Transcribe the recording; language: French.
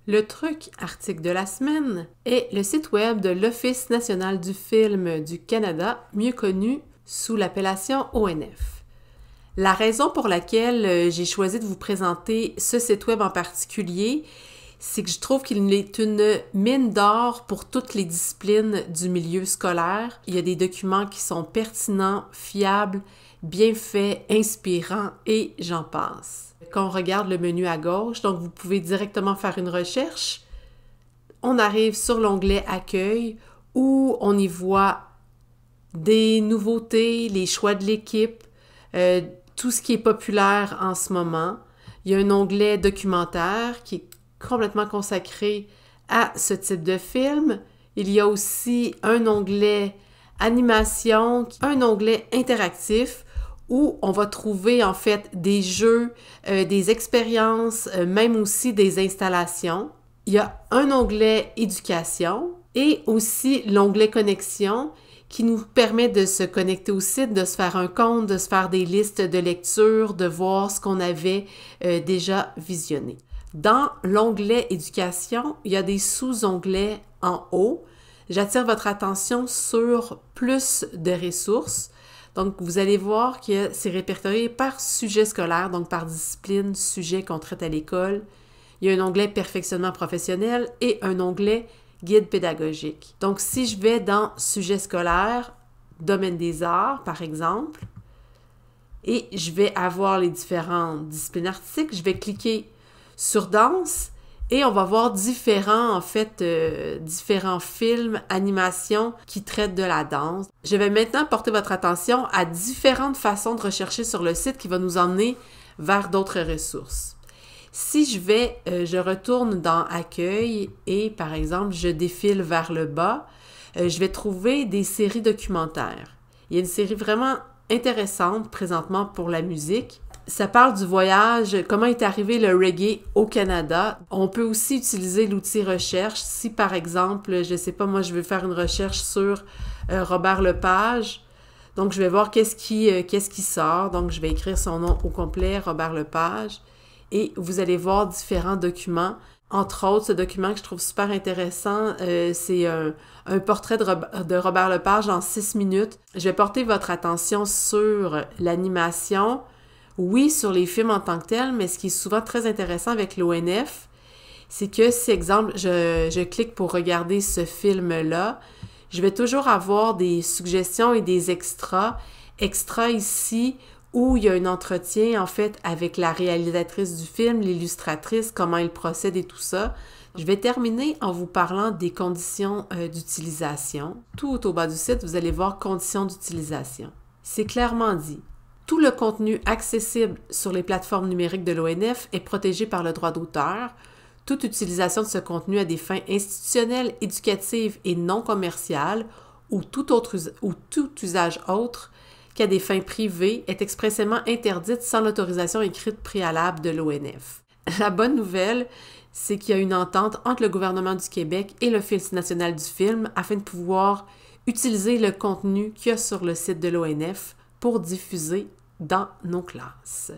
Le truc article de la semaine est le site web de l'Office national du film du Canada, mieux connu sous l'appellation ONF. La raison pour laquelle j'ai choisi de vous présenter ce site web en particulier, c'est que je trouve qu'il est une mine d'or pour toutes les disciplines du milieu scolaire. Il y a des documents qui sont pertinents, fiables, bien faits, inspirants et j'en passe. Quand on regarde le menu à gauche, donc vous pouvez directement faire une recherche. On arrive sur l'onglet Accueil où on y voit des nouveautés, les choix de l'équipe, tout ce qui est populaire en ce moment. Il y a un onglet Documentaire qui est complètement consacré à ce type de film. Il y a aussi un onglet Animation, un onglet Interactif où on va trouver en fait des jeux, des expériences, même aussi des installations. Il y a un onglet Éducation et aussi l'onglet Connexion qui nous permet de se connecter au site, de se faire un compte, de se faire des listes de lecture, de voir ce qu'on avait déjà visionné. Dans l'onglet Éducation, il y a des sous-onglets en haut. J'attire votre attention sur plus de ressources. Donc, vous allez voir que c'est répertorié par sujet scolaire, donc par discipline, sujet qu'on traite à l'école. Il y a un onglet Perfectionnement professionnel et un onglet Guide pédagogique. Donc, si je vais dans sujet scolaire, domaine des arts, par exemple, et je vais avoir les différentes disciplines artistiques, je vais cliquer sur danse et on va voir différents films, animations qui traitent de la danse. Je vais maintenant porter votre attention à différentes façons de rechercher sur le site qui va nous emmener vers d'autres ressources. Si je retourne dans Accueil et par exemple, je défile vers le bas, je vais trouver des séries documentaires. Il y a une série vraiment intéressante présentement pour la musique. Ça parle du voyage, comment est arrivé le reggae au Canada. On peut aussi utiliser l'outil recherche. Si par exemple, je sais pas, moi je veux faire une recherche sur Robert Lepage, donc je vais voir qu'est-ce qui sort. Donc je vais écrire son nom au complet, Robert Lepage, et vous allez voir différents documents. Entre autres, ce document que je trouve super intéressant, c'est un portrait de Robert Lepage en 6 minutes. Je vais porter votre attention sur l'animation. Oui, sur les films en tant que tels, mais ce qui est souvent très intéressant avec l'ONF, c'est que si, exemple, je clique pour regarder ce film-là, je vais toujours avoir des suggestions et des extras. Extras ici, où il y a un entretien, en fait, avec la réalisatrice du film, l'illustratrice, comment il procède et tout ça. Je vais terminer en vous parlant des conditions d'utilisation. Tout au bas du site, vous allez voir « Conditions d'utilisation ». C'est clairement dit. Tout le contenu accessible sur les plateformes numériques de l'ONF est protégé par le droit d'auteur. Toute utilisation de ce contenu à des fins institutionnelles, éducatives et non commerciales ou tout usage autre qu'à des fins privées est expressément interdite sans l'autorisation écrite préalable de l'ONF. La bonne nouvelle, c'est qu'il y a une entente entre le gouvernement du Québec et l'Office national du film afin de pouvoir utiliser le contenu qu'il y a sur le site de l'ONF pour diffuser dans nos classes.